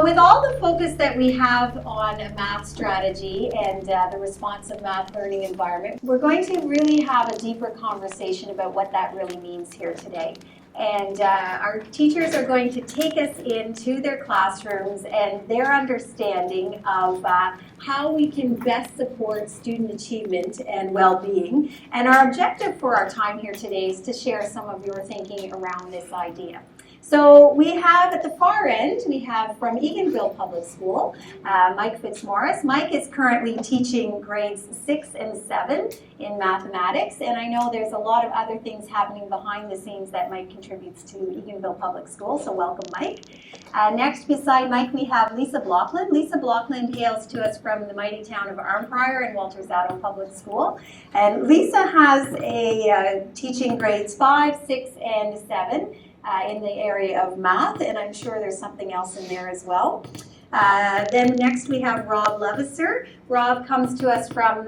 with all the focus that we have on a math strategy and the responsive math learning environment, we're going to really have a deeper conversation about what that really means here today. And our teachers are going to take us into their classrooms and their understanding of how we can best support student achievement and well-being. And our objective for our time here today is to share some of your thinking around this idea. So we have at the far end, we have from Eganville Public School, Mike Fitzmaurice. Mike is currently teaching grades 6 and 7 in mathematics, and I know there's a lot of other things happening behind the scenes that Mike contributes to Eganville Public School, so welcome, Mike. Next, beside Mike, we have Lisa Blockland. Lisa Blockland hails to us from the mighty town of Arnprior and Walterzado Public School. And Lisa has a teaching grades 5, 6, and 7. In the area of math, and I'm sure there's something else in there as well. Then next we have Rob Levasseur. Rob comes to us from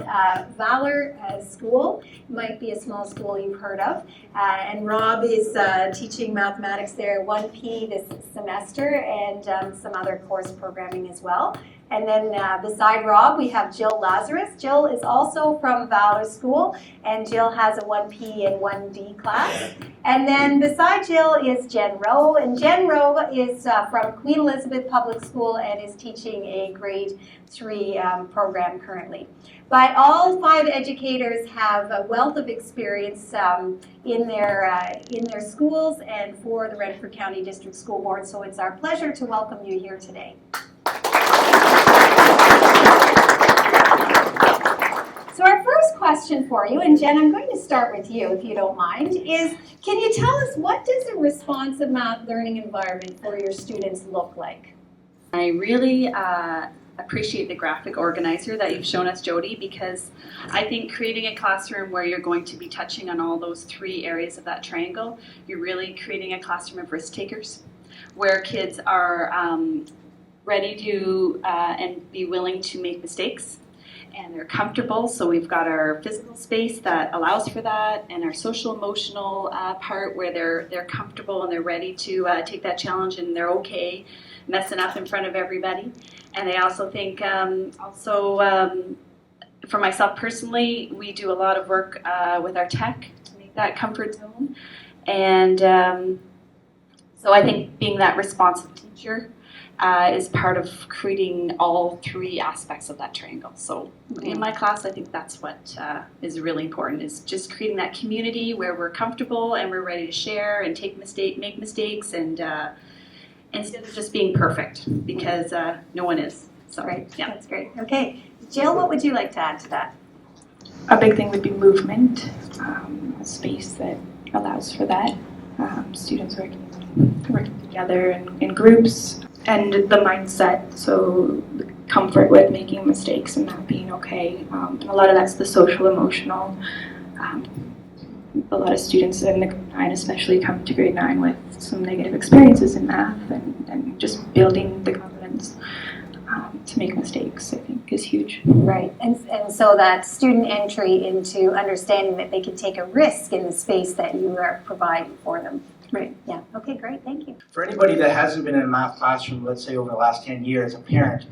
Valor School. It might be a small school you've heard of. And Rob is teaching mathematics there 1P this semester and some other course programming as well. And then beside Rob, we have Jill Lazarus. Jill is also from Valor School, and Jill has a 1P and 1D class. And then beside Jill is Jenn Wroe, and Jenn Wroe is from Queen Elizabeth Public School and is teaching a grade 3 program currently. But all 5 educators have a wealth of experience in their schools and for the Renfrew County District School Board, so it's our pleasure to welcome you here today. So our first question for you, and Jen, I'm going to start with you if you don't mind, is can you tell us what does a responsive math learning environment for your students look like? I really appreciate the graphic organizer that you've shown us, Jodie, because I think creating a classroom where you're going to be touching on all those 3 areas of that triangle, you're really creating a classroom of risk takers, where kids are ready to and be willing to make mistakes, and they're comfortable. So we've got our physical space that allows for that, and our social emotional part where they're comfortable and they're ready to take that challenge, and they're okay messing up in front of everybody. And I also think for myself personally, we do a lot of work with our tech to make that comfort zone. And so I think being that responsive teacher is part of creating all 3 aspects of that triangle. So in my class, I think that's what is really important, is just creating that community where we're comfortable and we're ready to share and make mistakes, and instead of just being perfect, because no one is. So, great. Yeah. That's great. Okay. Jill, what would you like to add to that? A big thing would be movement, a space that allows for that. Students working together in groups. And the mindset, so the comfort with making mistakes and that being okay. And a lot of that's the social, emotional. A lot of students in the grade 9 especially come to grade 9 with some negative experiences in math, and just building the confidence to make mistakes, I think, is huge. Right, and so that student entry into understanding that they can take a risk in the space that you are providing for them. Right. Yeah. Okay, great. Thank you. For anybody that hasn't been in a math classroom, let's say over the last 10 years, a parent,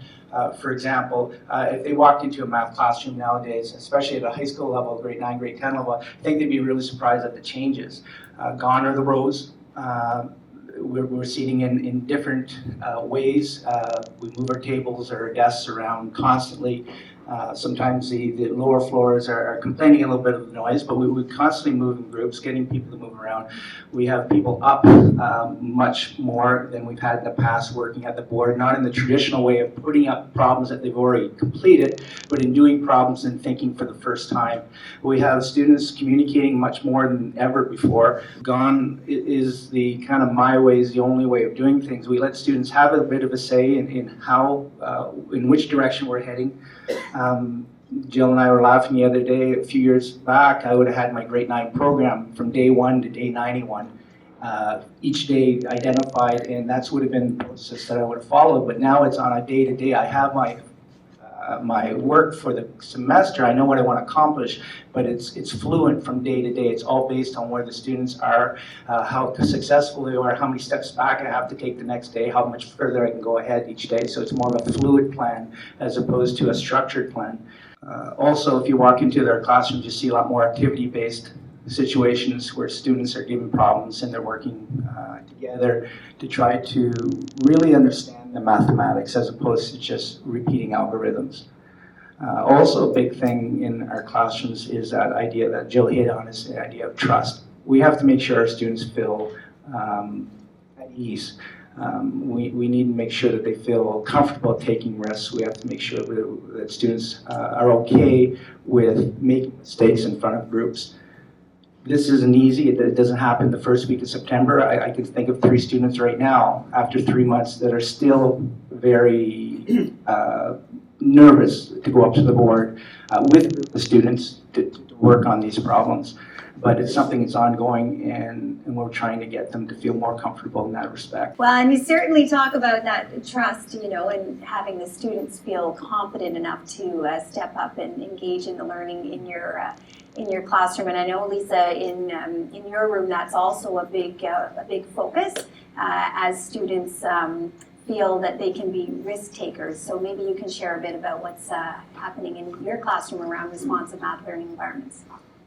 for example, if they walked into a math classroom nowadays, especially at a high school level, grade 9, grade 10 level, I think they'd be really surprised at the changes. Gone are the rows. We're seating in different ways. We move our tables or our desks around constantly. Sometimes the lower floors are complaining a little bit of noise, but we constantly move in groups, getting people to move around. We have people up much more than we've had in the past working at the board, not in the traditional way of putting up problems that they've already completed, but in doing problems and thinking for the first time. We have students communicating much more than ever before. Gone is the kind of my way is the only way of doing things. We let students have a bit of a say in how, in which direction we're heading. Jill and I were laughing the other day, a few years back, I would have had my grade 9 program from day 1 to day 91. Each day identified, and that's would have been the process that I would have followed, but now it's on a day-to-day. I have my my work for the semester, I know what I want to accomplish, but it's fluent from day to day. It's all based on where the students are, how successful they are, how many steps back I have to take the next day, how much further I can go ahead each day. So it's more of a fluid plan as opposed to a structured plan. Also, if you walk into their classrooms, you see a lot more activity-based situations where students are given problems and they're working together to try to really understand the mathematics as opposed to just repeating algorithms. Also, a big thing in our classrooms is that idea that Jill hit on, is the idea of trust. We have to make sure our students feel at ease. We need to make sure that they feel comfortable taking risks. We have to make sure that students are okay with making mistakes in front of groups. This isn't easy. It doesn't happen the first week of September. I can think of 3 students right now, after 3 months, that are still very nervous to go up to the board with the students to work on these problems. But it's something that's ongoing, and we're trying to get them to feel more comfortable in that respect. Well, and you certainly talk about that trust, and having the students feel confident enough to step up and engage in the learning in your classroom. And I know, Lisa, in your room, that's also a big focus as students feel that they can be risk takers. So maybe you can share a bit about what's happening in your classroom around responsive math learning environments.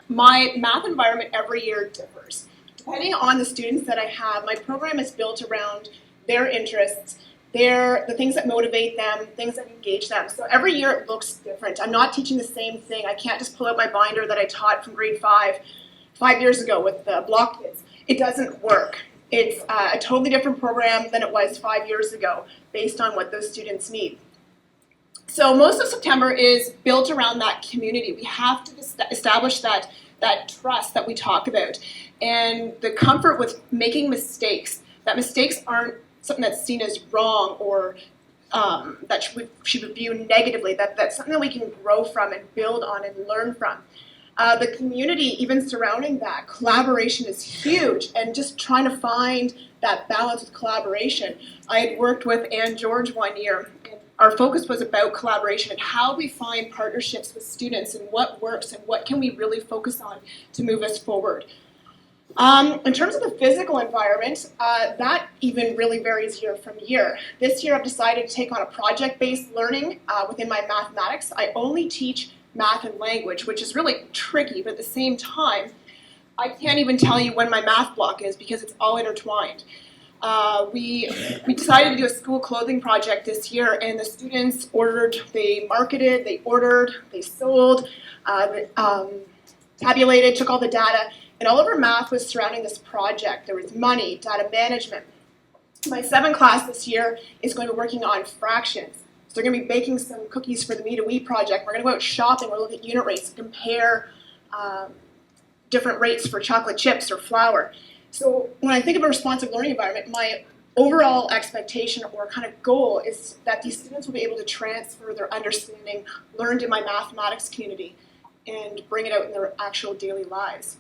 My math environment every year differs. Depending on the students that I have, my program is built around their interests, the things that motivate them, things that engage them. So every year it looks different. I'm not teaching the same thing. I can't just pull out my binder that I taught from grade 5 years ago with the block kids. It doesn't work. It's a totally different program than it was 5 years ago based on what those students need. So most of September is built around that community. We have to establish that trust that we talk about, and the comfort with making mistakes, that mistakes aren't something that's seen as wrong or that should view negatively, that's something that we can grow from and build on and learn from. The community, even surrounding that, collaboration is huge, and just trying to find that balance with collaboration. I had worked with Ann George one year, and our focus was about collaboration and how we find partnerships with students and what works and what can we really focus on to move us forward. In terms of the physical environment, that even really varies year from year. This year I've decided to take on a project-based learning within my mathematics. I only teach math and language, which is really tricky, but at the same time, I can't even tell you when my math block is because it's all intertwined. We decided to do a school clothing project this year, and the students they marketed, they ordered, they sold, tabulated, took all the data, and all of our math was surrounding this project. There was money, data management. My 7th class this year is going to be working on fractions. So they're going to be baking some cookies for the Me to We project. We're going to go out shopping. We're going to look at unit rates and compare different rates for chocolate chips or flour. So when I think of a responsive learning environment, my overall expectation or kind of goal is that these students will be able to transfer their understanding learned in my mathematics community and bring it out in their actual daily lives.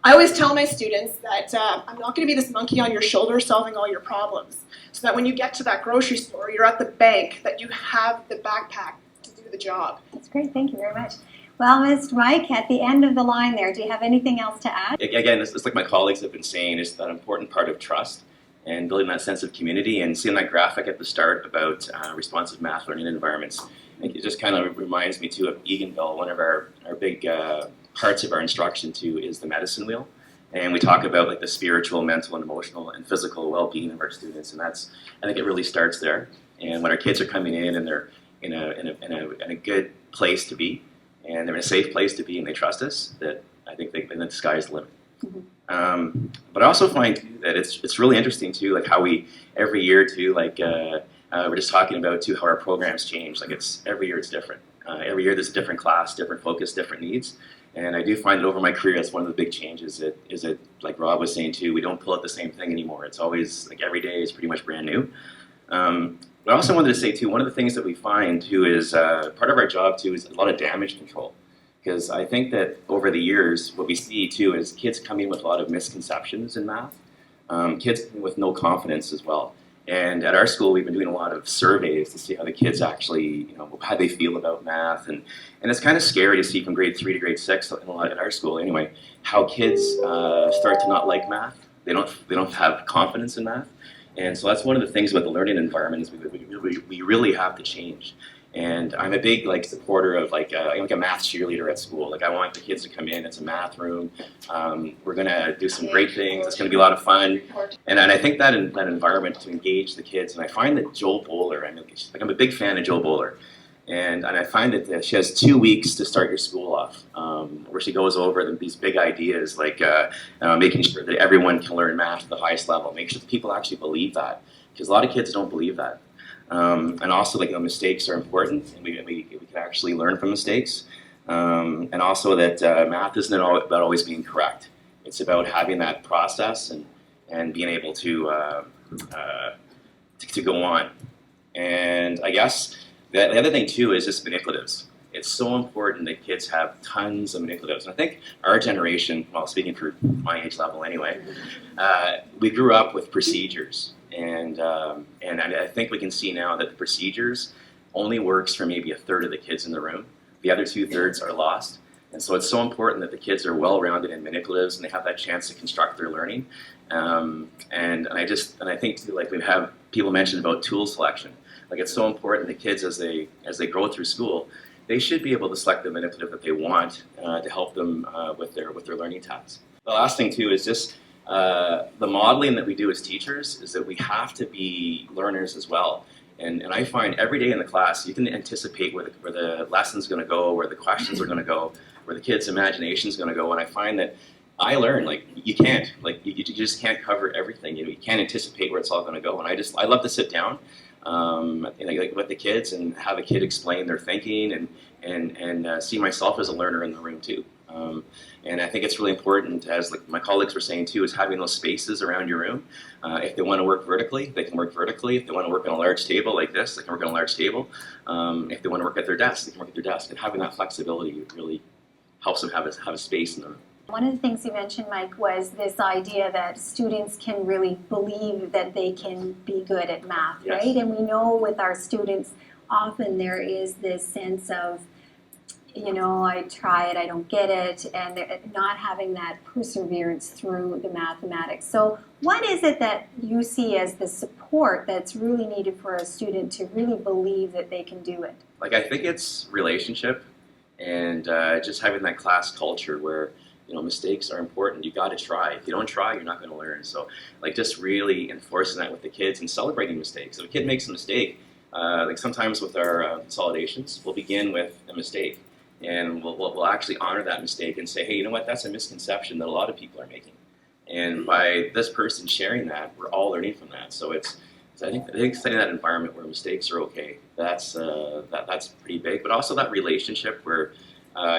I always tell my students that I'm not going to be this monkey on your shoulder solving all your problems, so that when you get to that grocery store, you're at the bank, that you have the backpack to do the job. That's great. Thank you very much. Well, Mr. Mike, at the end of the line there, do you have anything else to add? Again, it's like my colleagues have been saying, is that important part of trust and building that sense of community, and seeing that graphic at the start about responsive math learning environments. It just kind of reminds me too of Eganville. One of our big parts of our instruction too is the medicine wheel. And we talk about like the spiritual, mental, and emotional and physical well-being of our students, and I think it really starts there. And when our kids are coming in and they're in a good place to be, and they're in a safe place to be, and they trust us, that I think the sky's the limit. Mm-hmm. But I also find too, that it's really interesting too, like how we every year too, like we're just talking about too how our programs change. Like every year it's different. Every year there's a different class, different focus, different needs. And I do find that over my career, that's one of the big changes. Is it like Rob was saying too, we don't pull out the same thing anymore. It's always like every day is pretty much brand new. But I also wanted to say too, one of the things that we find too is part of our job too is a lot of damage control. Because I think that over the years, what we see too is kids come in with a lot of misconceptions in math. Kids with no confidence as well. And at our school, we've been doing a lot of surveys to see how the kids actually, how they feel about math. And it's kind of scary to see from grade 3 to grade 6, in a lot at our school anyway, how kids start to not like math. They don't have confidence in math. And so that's one of the things about the learning environment is we really have to change. And I'm a big supporter of I'm like a math cheerleader at school. I want the kids to come in. It's a math room. We're gonna do some great things. It's gonna be a lot of fun. And I think that environment to engage the kids. And I find that Joe Bowler. I'm a big fan of Joe Bowler. And I find that she has 2 weeks to start your school off, where she goes over these big ideas making sure that everyone can learn math at the highest level. Make sure that people actually believe that, because a lot of kids don't believe that. And also, mistakes are important, and we can actually learn from mistakes. And also that math isn't about always being correct. It's about having that process and being able to go on. And I guess the other thing too is just manipulatives. It's so important that kids have tons of manipulatives. And I think our generation, well, speaking for my age level anyway, we grew up with procedures. And I think we can see now that the procedures only works for maybe a third of the kids in the room. The other 2/3 are lost. And so it's so important that the kids are well-rounded in manipulatives and they have that chance to construct their learning. And I think too, we have people mention about tool selection. It's so important that kids as they grow through school, they should be able to select the manipulative that they want to help them with their learning tasks. The last thing too is just the modeling that we do as teachers is that we have to be learners as well. And I find every day in the class, you can anticipate where the lesson's going to go, where the questions are going to go, where the kid's imagination is going to go. And I find that I learn, you can't. You just can't cover everything. You can't anticipate where it's all going to go. And I love to sit down with the kids and have a kid explain their thinking and see myself as a learner in the room too. And I think it's really important, as my colleagues were saying too, is having those spaces around your room. If they want to work vertically, they can work vertically. If they want to work on a large table like this, they can work on a large table. If they want to work at their desk, they can work at their desk. And having that flexibility really helps them have a space in the room. One of the things you mentioned, Mike, was this idea that students can really believe that they can be good at math, Yes. right? And we know with our students, often there is this sense of, I try it, I don't get it, and they're not having that perseverance through the mathematics. So what is it that you see as the support that's really needed for a student to really believe that they can do it? I think it's relationship and just having that class culture where mistakes are important. You got to try. If you don't try, you're not going to learn. So, just really enforcing that with the kids and celebrating mistakes. If a kid makes a mistake, sometimes with our consolidations, we'll begin with a mistake, and we'll actually honor that mistake and say, hey, you know what? That's a misconception that a lot of people are making, and by this person sharing that, we're all learning from that. So I think setting that environment where mistakes are okay. That's pretty big, but also that relationship where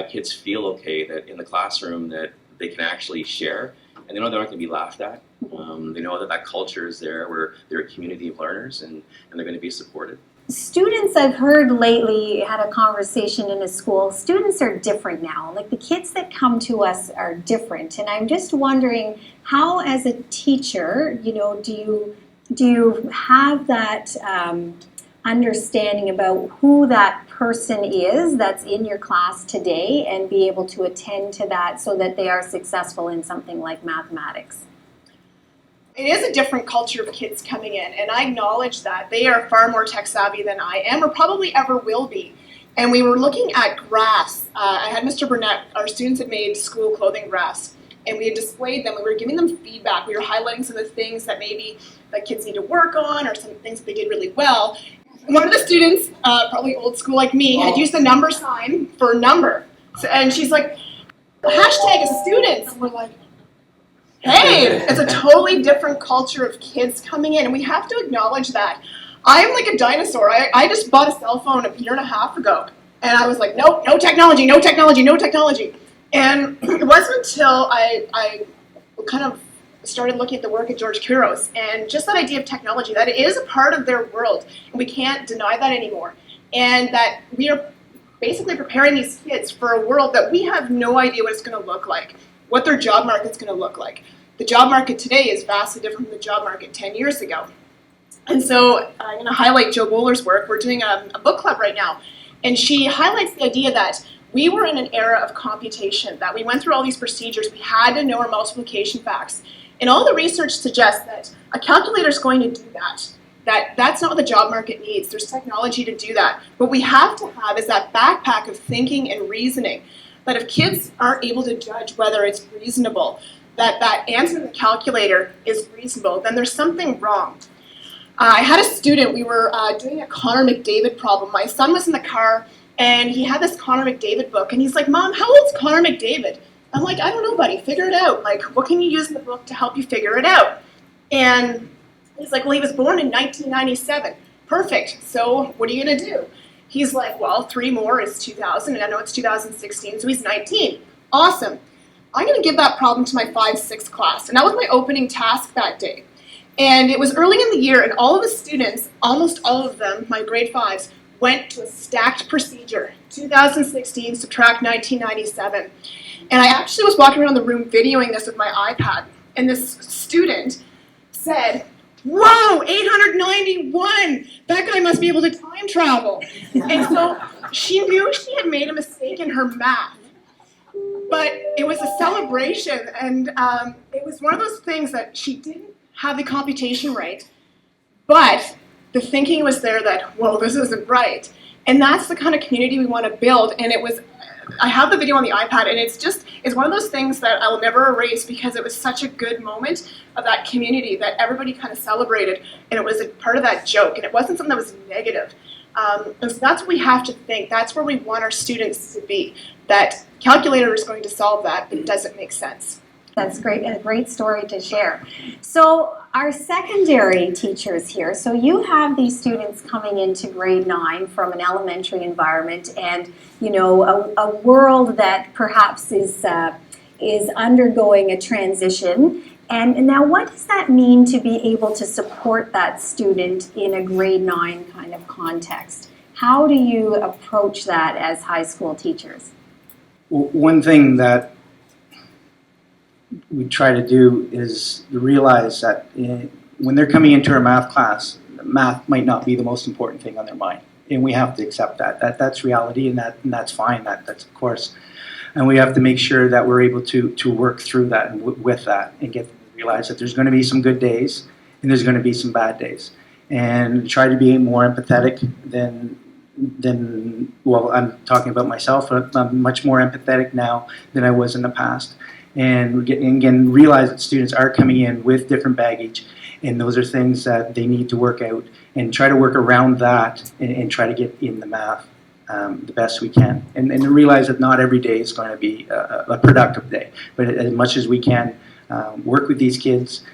kids feel okay that in the classroom that they can actually share, and they know they're not going to be laughed at. They know that culture is there where they're a community of learners and they're going to be supported. Students, I've heard lately, had a conversation in a school, students are different now. The kids that come to us are different. And I'm just wondering how, as a teacher, do you have that understanding about who that person is that's in your class today and be able to attend to that so that they are successful in something like mathematics? It is a different culture of kids coming in, and I acknowledge that. They are far more tech savvy than I am or probably ever will be. And we were looking at graphs. I had Mr. Burnett, our students had made school clothing graphs, and we had displayed them. We were giving them feedback. We were highlighting some of the things that maybe the kids need to work on or some things that they did really well. One of the students, probably old school like me, had used the number sign for number. And she's like, hashtag as students. And we're like, hey, it's a totally different culture of kids coming in, and we have to acknowledge that. I'm like a dinosaur. I just bought a cell phone a year and a half ago, and I was like, nope, no technology, no technology, no technology. And it wasn't until I kind of started looking at the work of George Couros and just that idea of technology, that it is a part of their world, and we can't deny that anymore. And that we are basically preparing these kids for a world that we have no idea what it's going to look like, what their job market's going to look like. The job market today is vastly different from the job market 10 years ago. And so I'm going to highlight Jo Bowler's work. We're doing a book club right now. And she highlights the idea that we were in an era of computation, that we went through all these procedures. We had to know our multiplication facts. And all the research suggests that a calculator is going to do that. That's not what the job market needs. There's technology to do that. What we have to have is that backpack of thinking and reasoning, that if kids aren't able to judge whether it's reasonable, that answer in the calculator is reasonable, then there's something wrong. I had a student, we were doing a Connor McDavid problem. My son was in the car, and he had this Connor McDavid book, and he's like, Mom, how old's Connor McDavid? I'm like, I don't know, buddy, figure it out. Like, what can you use in the book to help you figure it out? And he's like, well, he was born in 1997. Perfect, so what are you gonna do? He's like, well, 3 more is 2000, and I know it's 2016, so he's 19. Awesome. I'm gonna give that problem to my 5-6 class, and that was my opening task that day. And it was early in the year, and all of the students, almost all of them, my grade 5s, went to a stacked procedure, 2016 subtract 1997. And I actually was walking around the room videoing this with my iPad, and this student said, whoa, 891, that guy must be able to time travel. And so she knew she had made a mistake in her math. But it was a celebration, and it was one of those things that she didn't have the computation right, but the thinking was there that, whoa, this isn't right. And that's the kind of community we want to build. And it was, I have the video on the iPad, and it's one of those things that I will never erase, because it was such a good moment of that community that everybody kind of celebrated, and it was a part of that joke, and it wasn't something that was negative. And so that's what we have to think. That's where we want our students to be. That calculator is going to solve that, but it doesn't make sense. That's great, and a great story to share. So our secondary teachers here, so you have these students coming into grade 9 from an elementary environment, and you know, a world that perhaps is undergoing a transition. And now what does that mean to be able to support that student in a grade 9 kind of context? How do you approach that as high school teachers? One thing that we try to do is realize that when they're coming into our math class, math might not be the most important thing on their mind, and we have to accept that. That's reality, and that's fine. That's of course, and we have to make sure that we're able to work through that and with that, and get them to realize that there's going to be some good days and there's going to be some bad days, and try to be more empathetic than well, I'm talking about myself. I'm much more empathetic now than I was in the past. And again, realize that students are coming in with different baggage, and those are things that they need to work out, and try to work around that, and try to get in the math the best we can. And realize that not every day is going to be a productive day, but as much as we can, work with these kids,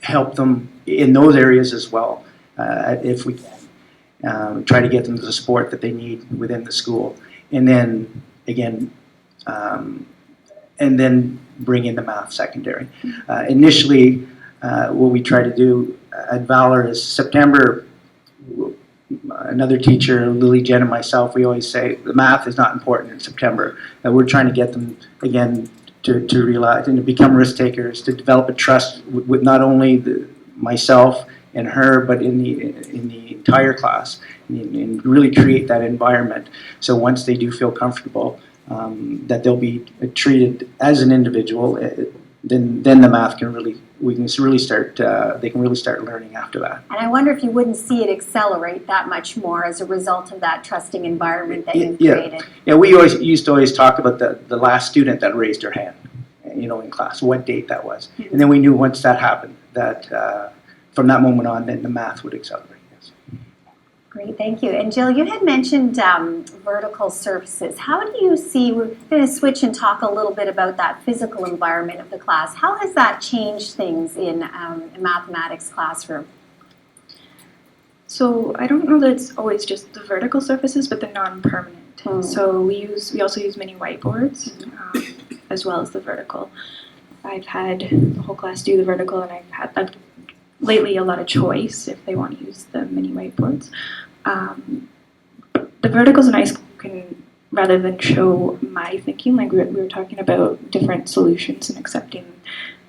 help them in those areas as well, if we can. Try to get them the support that they need within the school. And then, again, and then bring in the math secondary. Initially, what we try to do at Valor is September, another teacher, Lily, Jen, and myself, we always say the math is not important in September. We're trying to get them, again, to realize and to become risk takers, to develop a trust with not only myself and her, but in the entire class, and really create that environment. So once they do feel comfortable, that they'll be treated as an individual, then the math can really, they can really start learning after that. And I wonder if you wouldn't see it accelerate that much more as a result of that trusting environment that you've created. Yeah, we used to always talk about the last student that raised her hand, in class, what date that was. Mm-hmm. And then we knew once that happened, that from that moment on, then the math would accelerate. Great, thank you. And Jill, you had mentioned vertical surfaces. How do you see, we're going to switch and talk a little bit about that physical environment of the class. How has that changed things in a mathematics classroom? So I don't know that it's always just the vertical surfaces, but the non-permanent. So we also use mini whiteboards, as well as the vertical. I've had the whole class do the vertical, and I've had lately a lot of choice if they want to use the mini whiteboards. The verticals in high school can, rather than show my thinking, like we were talking about different solutions and accepting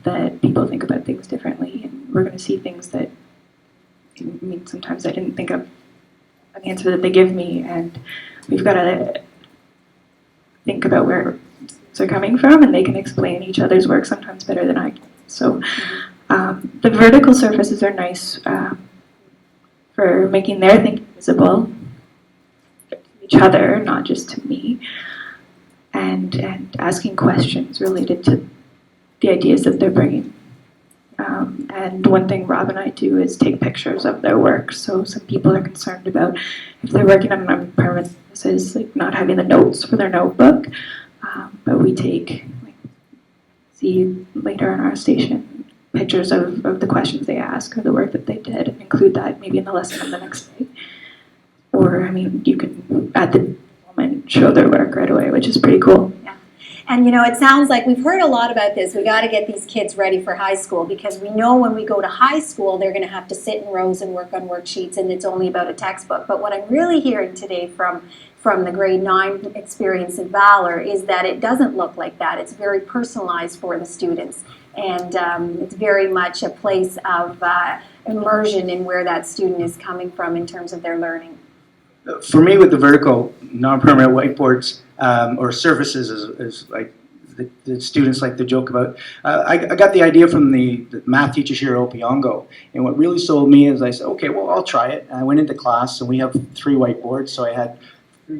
that people think about things differently, and we're going to see things that I mean, sometimes I didn't think of an answer that they give me, and we've got to think about where students are coming from, and they can explain each other's work sometimes better than I can. So the vertical surfaces are nice for making their thinking visible to each other, not just to me, and asking questions related to the ideas that they're bringing. And one thing Rob and I do is take pictures of their work. So some people are concerned about if they're working on an permanent basis, like not having the notes for their notebook. But we take, see later on our station, pictures of the questions they ask or the work that they did, and include that maybe in the lesson of the next day. Or, I mean, you can at the moment show their work right away, which is pretty cool. And you know, it sounds like we've heard a lot about this. We got to get these kids ready for high school, because we know when we go to high school, they're going to have to sit in rows and work on worksheets, and it's only about a textbook. But what I'm really hearing today from the grade 9 experience in Valor is that it doesn't look like that. It's very personalized for the students, and it's very much a place of immersion in where that student is coming from in terms of their learning. For me, with the vertical non-permanent whiteboards or surfaces, is like the students like to joke about. I got the idea from the math teachers here at Opiongo, and what really sold me is I said, okay, well, I'll try it. And I went into class, and we have 3 whiteboards, so I had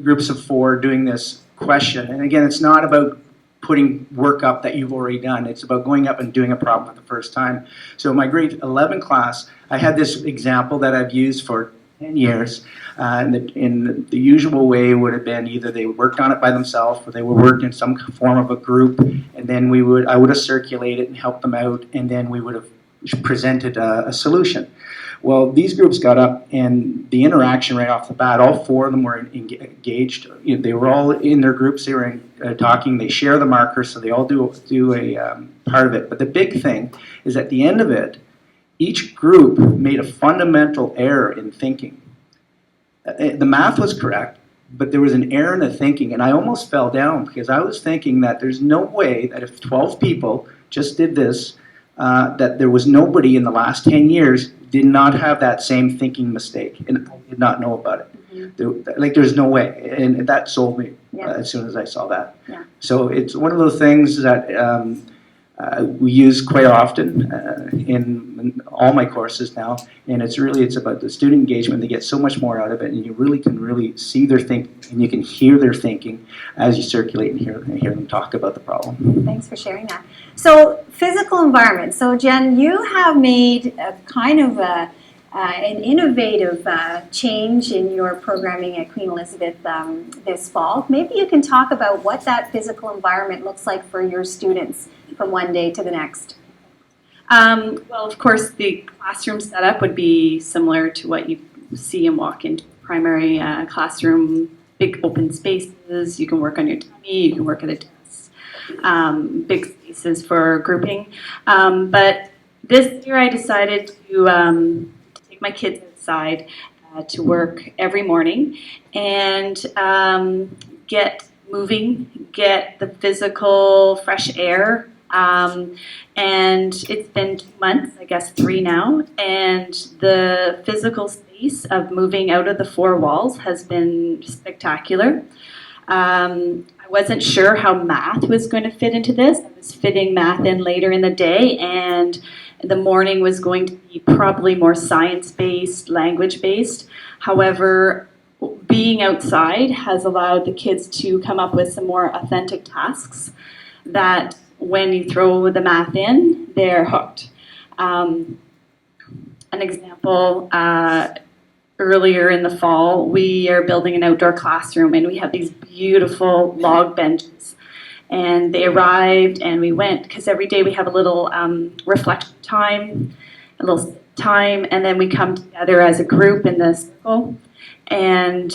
groups of 4 doing this question. And again, it's not about putting work up that you've already done. It's about going up and doing a problem for the first time. So in my grade 11 class, I had this example that I've used for 10 years. In the usual way would have been either they worked on it by themselves or they were worked in some form of a group, and then I would have circulated and helped them out, and then we would have presented a solution. Well, these groups got up, and the interaction right off the bat, all 4 of them were engaged. You know, they were all in their groups. They were talking. They share the markers, so they all do a part of it. But the big thing is at the end of it, each group made a fundamental error in thinking. The math was correct, but there was an error in the thinking, and I almost fell down because I was thinking that there's no way that if 12 people just did this, that there was nobody in the last 10 years did not have that same thinking mistake, and I did not know about it. There's no way, and that sold me as soon as I saw that. Yeah. So it's one of those things that we use quite often in all my courses now, and it's about the student engagement. They get so much more out of it, and you really can see their thinking, and you can hear their thinking as you circulate and hear them talk about the problem. Thanks for sharing that. So physical environment. So Jenn, you have made a kind of an innovative change in your programming at Queen Elizabeth this fall. Maybe you can talk about what that physical environment looks like for your students from one day to the next. Well, of course, the classroom setup would be similar to what you see and walk into primary classroom. Big open spaces. You can work on your tummy. You can work at a desk. Big spaces for grouping. But this year, I decided to take my kids outside to work every morning and get moving, get the physical fresh air. And it's been 2 months, I guess 3 now, and the physical space of moving out of the 4 walls has been spectacular. I wasn't sure how math was going to fit into this. I was fitting math in later in the day, and the morning was going to be probably more science-based, language-based. However, being outside has allowed the kids to come up with some more authentic tasks that when you throw the math in, they're hooked. An example, earlier in the fall, we are building an outdoor classroom, and we have these beautiful log benches. And they arrived, and we went, because every day we have a little reflection time, a little time, and then we come together as a group in the circle. And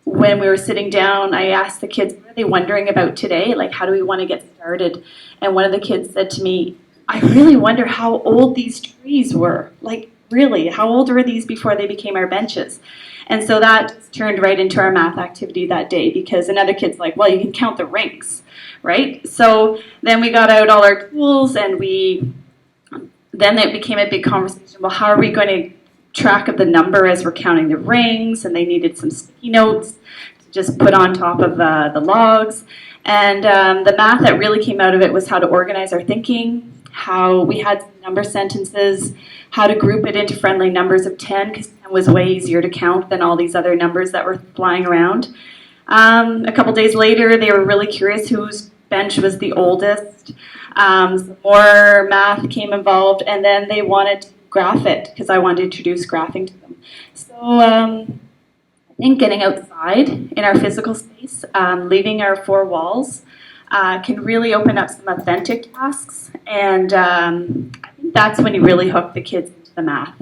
when we were sitting down, I asked the kids, what are they wondering about today? Like, how do we want to get started? And one of the kids said to me, I really wonder how old these trees were. Like, really, how old were these before they became our benches? And so that turned right into our math activity that day, because another kid's like, well, you can count the rings, right? So then we got out all our tools, and then it became a big conversation. Well, how are we going to track of the number as we're counting the rings, and they needed some sticky notes to just put on top of the logs. And the math that really came out of it was how to organize our thinking, how we had number sentences, how to group it into friendly numbers of 10, because 10 was way easier to count than all these other numbers that were flying around. A couple days later, they were really curious whose bench was the oldest. Some more math came involved, and then they wanted to graph it, because I wanted to introduce graphing to them. So I think getting outside in our physical space, leaving our four walls, can really open up some authentic tasks, and I think that's when you really hook the kids into the math,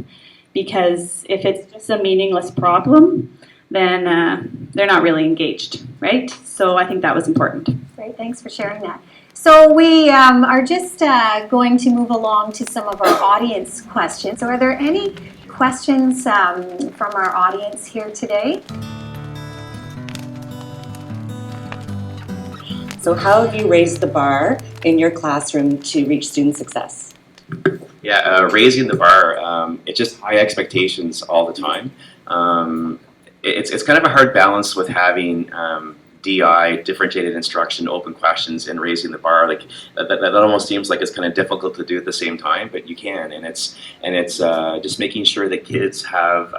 because if it's just a meaningless problem, then they're not really engaged, right? So I think that was important. Great, thanks for sharing that. So we are just going to move along to some of our audience questions. So are there any questions from our audience here today? So how have you raised the bar in your classroom to reach student success? Yeah, raising the bar, it's just high expectations all the time. It's kind of a hard balance with having DI, differentiated instruction, open questions, and raising the bar. Like that almost seems like it's kind of difficult to do at the same time, but you can. And it's just making sure that kids have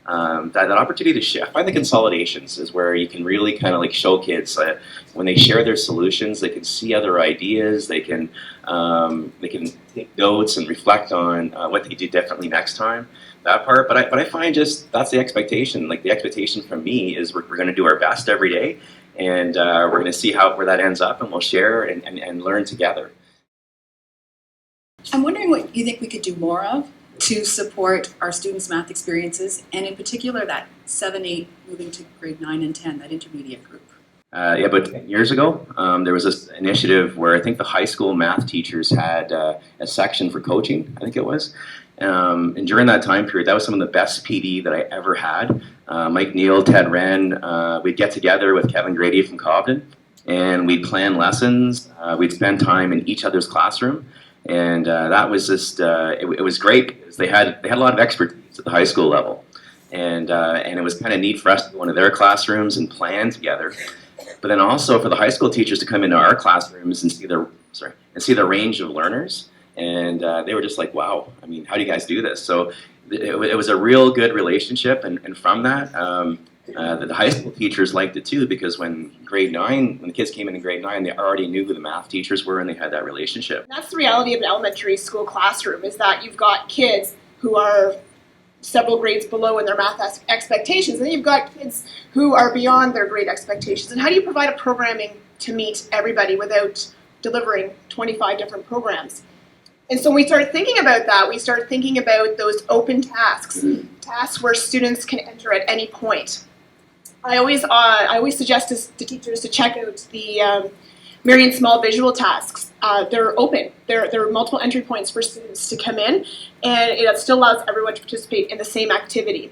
that opportunity to share. I find the consolidations is where you can really kind of like show kids that when they share their solutions, they can see other ideas. They can take notes and reflect on what they do differently next time. That part, but I find just that's the expectation. Like the expectation from me is we're going to do our best every day, and we're going to see where that ends up, and we'll share and learn together. I'm wondering what you think we could do more of to support our students' math experiences, and in particular that 7, 8 moving to grade 9 and 10, that intermediate group. About 10 years ago, there was this initiative where I think the high school math teachers had a section for coaching, I think it was. And during that time period, that was some of the best PD that I ever had. Mike Neal, Ted Wren, we'd get together with Kevin Grady from Cobden, and we'd plan lessons. We'd spend time in each other's classroom, and that was just it was great because they had a lot of expertise at the high school level, and it was kind of neat for us to go into their classrooms and plan together. But then also for the high school teachers to come into our classrooms and see the range of learners. And they were just like, wow, I mean, how do you guys do this? So it was a real good relationship. And from that, the high school teachers liked it too, because when the kids came in grade 9, they already knew who the math teachers were and they had that relationship. That's the reality of an elementary school classroom, is that you've got kids who are several grades below in their math expectations, and then you've got kids who are beyond their grade expectations. And how do you provide a programming to meet everybody without delivering 25 different programs? And so when we started thinking about that, we started thinking about those open tasks, tasks where students can enter at any point. I always suggest to teachers to check out the Marion Small visual tasks. They're open. There are multiple entry points for students to come in, and it still allows everyone to participate in the same activity.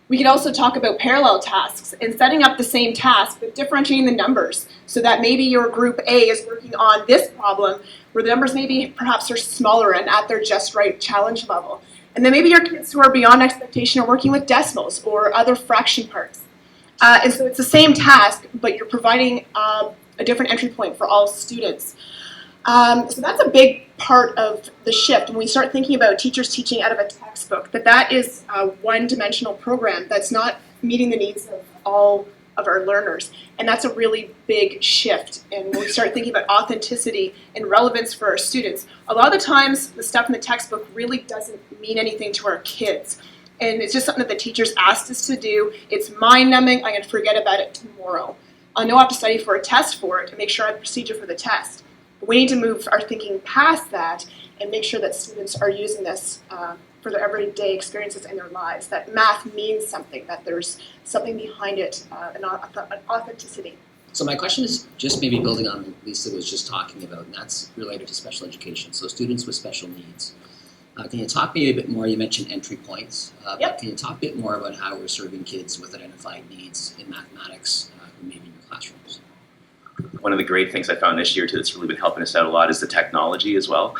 We could also talk about parallel tasks and setting up the same task, but differentiating the numbers so that maybe your group A is working on this problem where the numbers maybe perhaps are smaller and at their just right challenge level. And then maybe your kids who are beyond expectation are working with decimals or other fraction parts. And so it's the same task, but you're providing a different entry point for all students. So that's a big part of the shift. When we start thinking about teachers teaching out of a textbook, that is a one-dimensional program that's not meeting the needs of all of our learners. And that's a really big shift. And when we start thinking about authenticity and relevance for our students, a lot of the times the stuff in the textbook really doesn't mean anything to our kids. And it's just something that the teachers asked us to do. It's mind-numbing. I'm going to forget about it tomorrow. I know I have to study for a test for it and make sure I have a procedure for the test. But we need to move our thinking past that and make sure that students are using this for their everyday experiences in their lives, that math means something, that there's something behind it, an authenticity. So my question is just maybe building on what Lisa was just talking about, and that's related to special education, so students with special needs. Can you talk maybe a bit more, you mentioned entry points, but can you talk a bit more about how we're serving kids with identified needs in mathematics who may be in your classrooms? one of the great things I found this year too that's really been helping us out a lot is the technology as well.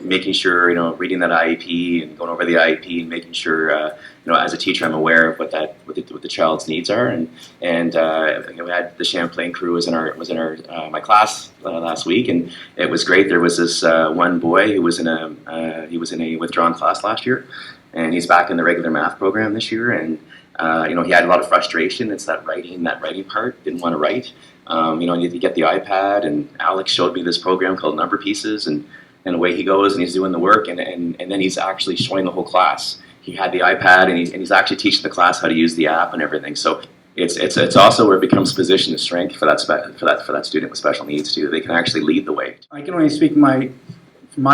Making sure, reading that IEP and going over the IEP and making sure, as a teacher I'm aware of what the child's needs are. And we had the Champlain crew was in my class last week, and it was great. There was this one boy who was in a withdrawn class last year, and he's back in the regular math program this year. And he had a lot of frustration. It's that writing part. Didn't want to write. Needed to get the iPad, and Alex showed me this program called Number Pieces, and away he goes, and he's doing the work, and then he's actually showing the whole class. He had the iPad, and he's actually teaching the class how to use the app and everything. So it's also where it becomes position of strength for that student with special needs too. They can actually lead the way. I can only speak my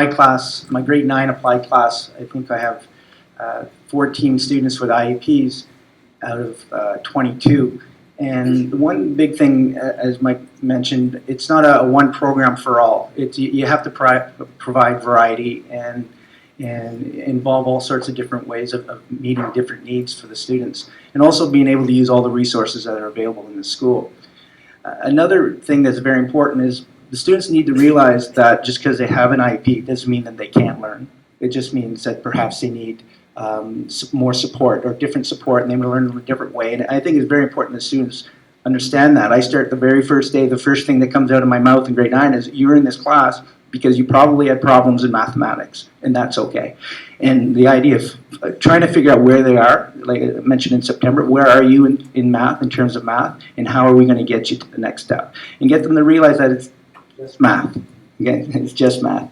class, my grade 9 applied class. I think I have 14 students with IEPs out of 22. And one big thing, as Mike mentioned, it's not a one program for all. You have to provide variety and involve all sorts of different ways of meeting different needs for the students, and also being able to use all the resources that are available in the school. Another thing that's very important is the students need to realize that just because they have an IEP doesn't mean that they can't learn. It just means that perhaps they need more support or different support, and they will learn in a different way. And I think it's very important that students understand that. I start the very first day, the first thing that comes out of my mouth in grade 9 is, you're in this class because you probably had problems in mathematics, and that's okay. And the idea of trying to figure out where they are, like I mentioned in September, where are you in math, in terms of math, and how are we going to get you to the next step? And get them to realize that it's just math. Okay? It's just math.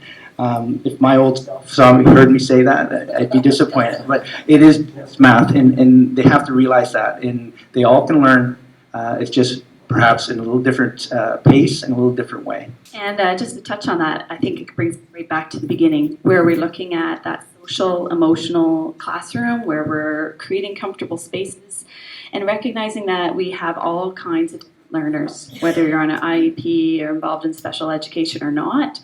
If my old self heard me say that, I'd be disappointed. But it is just math, and they have to realize that. And they all can learn. It's just perhaps in a little different pace and a little different way. And just to touch on that, I think it brings us right back to the beginning, where we're looking at that social, emotional classroom, where we're creating comfortable spaces and recognizing that we have all kinds of learners, whether you're on an IEP or involved in special education or not.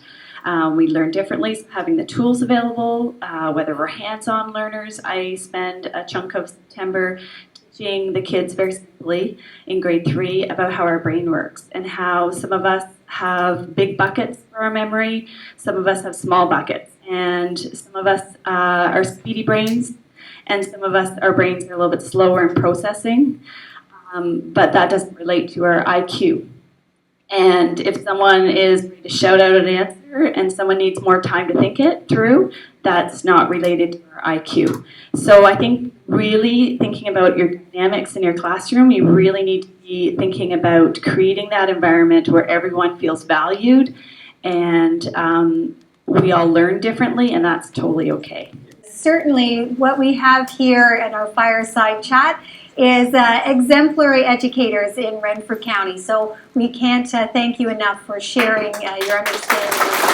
We learn differently, so having the tools available, whether we're hands-on learners. I spend a chunk of September teaching the kids very simply in grade 3 about how our brain works and how some of us have big buckets for our memory, some of us have small buckets, and some of us are speedy brains, and some of us, our brains are a little bit slower in processing, but that doesn't relate to our IQ. And if someone is ready to shout out an answer and someone needs more time to think it through, that's not related to our IQ. So I think really thinking about your dynamics in your classroom, you really need to be thinking about creating that environment where everyone feels valued, and we all learn differently, and that's totally okay. Certainly what we have here in our Fireside chat is exemplary educators in Renfrew County. So we can't thank you enough for sharing your understanding